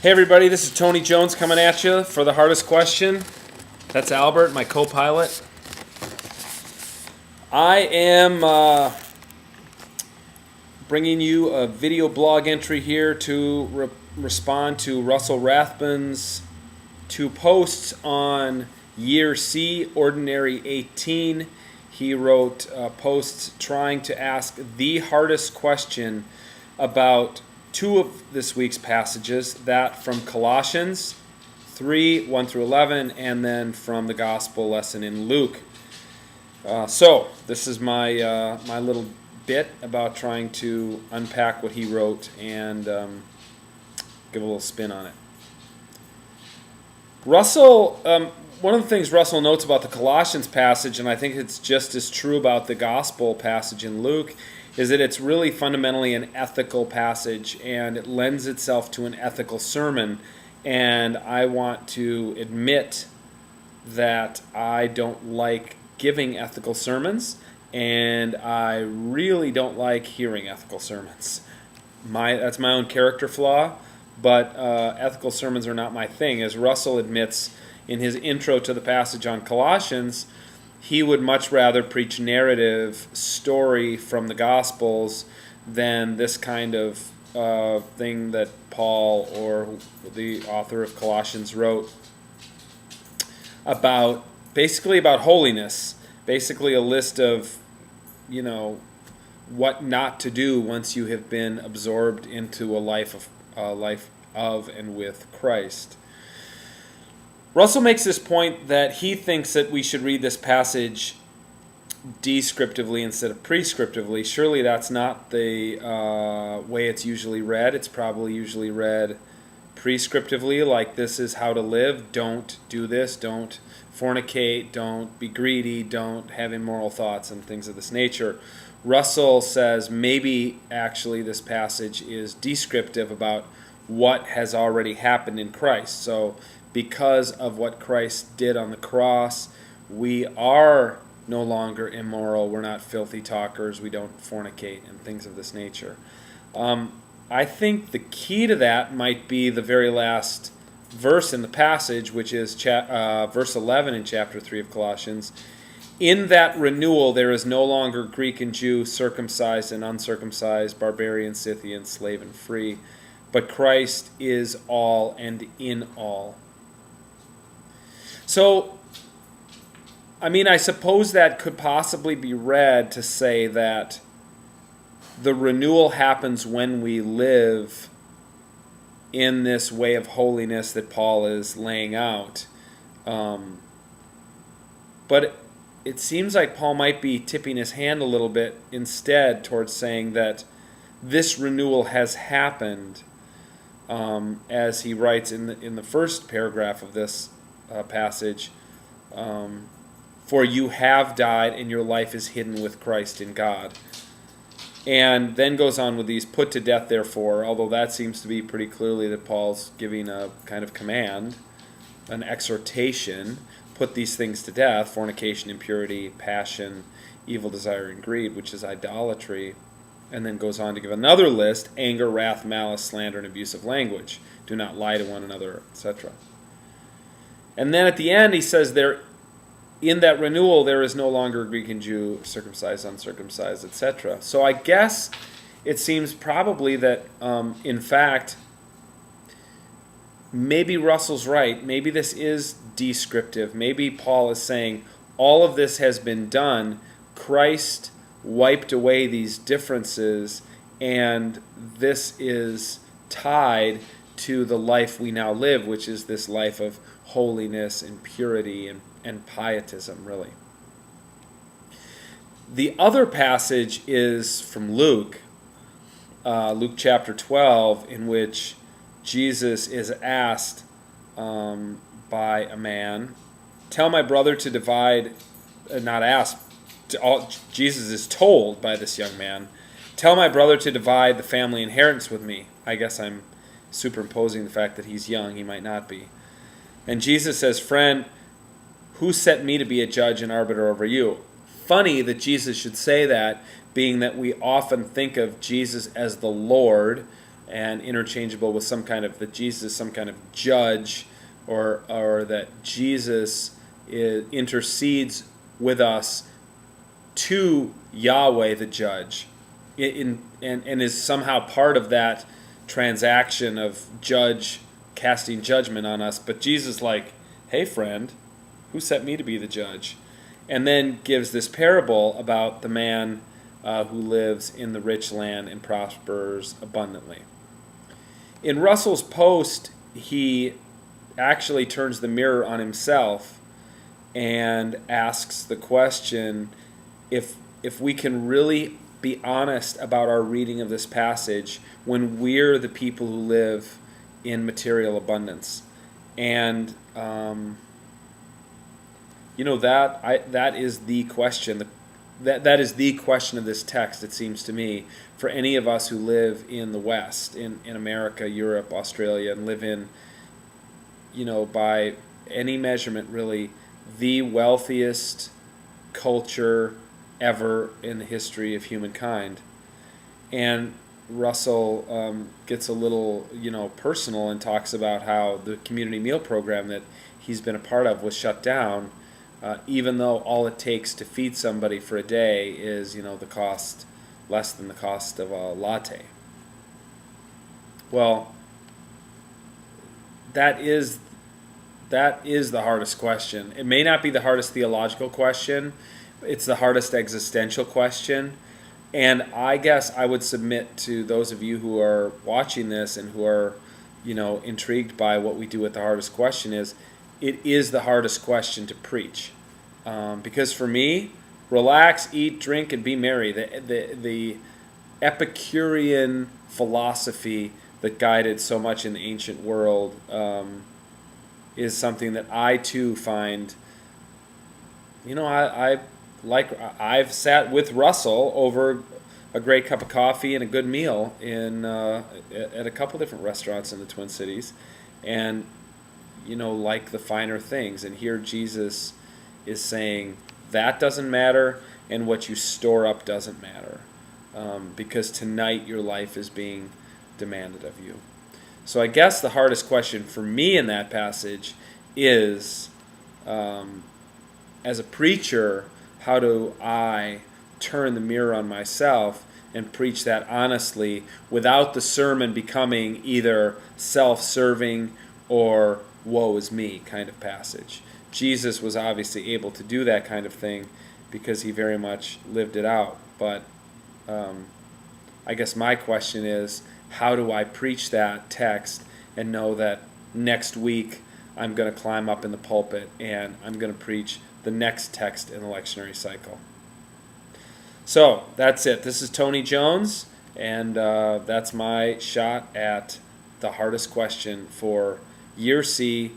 Hey everybody, this is Tony Jones coming at you for the hardest question. That's Albert, my co-pilot. I am bringing you a video blog entry here to respond to Russell Rathbun's two posts on Year C, Ordinary 18. He wrote posts trying to ask the hardest question about two of this week's passages, that from Colossians 3, 1 through 11, and then from the gospel lesson in Luke. So this is my my little bit about trying to unpack what he wrote and give a little spin on it. Russell, one of the things Russell notes about the Colossians passage, and I think it's just as true about the gospel passage in Luke, is that it's really fundamentally an ethical passage, and it lends itself to an ethical sermon. And I want to admit that I don't like giving ethical sermons, and I really don't like hearing ethical sermons. That's my own character flaw, but ethical sermons are not my thing. As Russell admits in his intro to the passage on Colossians, he would much rather preach narrative story from the Gospels than this kind of thing that Paul or the author of Colossians wrote about, basically about holiness, basically a list of, what not to do once you have been absorbed into a life of and with Christ. Russell makes this point that he thinks that we should read this passage descriptively instead of prescriptively. Surely that's not the way it's usually read. It's probably usually read prescriptively, like this is how to live. Don't do this. Don't fornicate. Don't be greedy. Don't have immoral thoughts and things of this nature. Russell says maybe actually this passage is descriptive about what has already happened in Christ. So because of what Christ did on the cross, we are no longer immoral. We're not filthy talkers. We don't fornicate and things of this nature. I think the key to that might be the very last verse in the passage, which is verse 11 in chapter 3 of Colossians. In that renewal, there is no longer Greek and Jew, circumcised and uncircumcised, barbarian, Scythian, slave and free, but Christ is all and in all. So, I suppose that could possibly be read to say that the renewal happens when we live in this way of holiness that Paul is laying out. But it seems like Paul might be tipping his hand a little bit instead towards saying that this renewal has happened, as he writes in the first paragraph of this passage, for you have died and your life is hidden with Christ in God. And then goes on with these, put to death therefore, although that seems to be pretty clearly that Paul's giving a kind of command, an exhortation, put these things to death, fornication, impurity, passion, evil desire, and greed, which is idolatry. And then goes on to give another list, anger, wrath, malice, slander, and abusive language. Do not lie to one another, etc. And then at the end he says in that renewal there is no longer Greek and Jew, circumcised, uncircumcised, etc. So I guess it seems probably that, in fact, maybe Russell's right. Maybe this is descriptive. Maybe Paul is saying all of this has been done. Christ wiped away these differences, and this is tied to the life we now live, which is this life of holiness and purity and pietism, really. The other passage is from Luke, Luke chapter 12, in which Jesus is asked by a man, tell my brother to divide, not asked, Jesus is told by this young man, tell my brother to divide the family inheritance with me. I guess I'm superimposing the fact that he's young. He might not be. And Jesus says, friend, who set me to be a judge and arbiter over you? Funny that Jesus should say that, being that we often think of Jesus as the Lord and interchangeable with some kind of, that Jesus is some kind of judge, or that Jesus intercedes with us to Yahweh the judge, and is somehow part of that transaction of judge casting judgment on us. But Jesus, like, hey friend, who set me to be the judge? And then gives this parable about the man who lives in the rich land and prospers abundantly. In Russell's post, he actually turns the mirror on himself and asks the question, if we can really be honest about our reading of this passage when we're the people who live in material abundance. And that is the question. That is the question of this text, it seems to me, for any of us who live in the West, in America, Europe, Australia, and live in, by any measurement, really, the wealthiest culture ever in the history of humankind. And Russell gets a little, personal, and talks about how the community meal program that he's been a part of was shut down, even though all it takes to feed somebody for a day is, the cost, less than the cost of a latte. Well, that is the hardest question. It may not be the hardest theological question. It's the hardest existential question. And I guess I would submit to those of you who are watching this and who are, intrigued by what we do with the hardest question, is it is the hardest question to preach. Because for me, relax, eat, drink, and be merry, the Epicurean philosophy that guided so much in the ancient world, is something that I too find, I've sat with Russell over a great cup of coffee and a good meal at a couple different restaurants in the Twin Cities, and like the finer things. And here Jesus is saying that doesn't matter, and what you store up doesn't matter, because tonight your life is being demanded of you. So I guess the hardest question for me in that passage is, as a preacher, how do I turn the mirror on myself and preach that honestly without the sermon becoming either self-serving or woe is me kind of passage? Jesus was obviously able to do that kind of thing because he very much lived it out. But I guess my question is, how do I preach that text and know that next week I'm going to climb up in the pulpit and I'm going to preach the next text in the lectionary cycle? So that's it. This is Tony Jones, and that's my shot at the hardest question for Year C,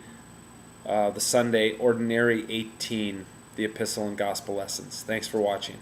the Sunday Ordinary 18, the Epistle and Gospel Lessons. Thanks for watching.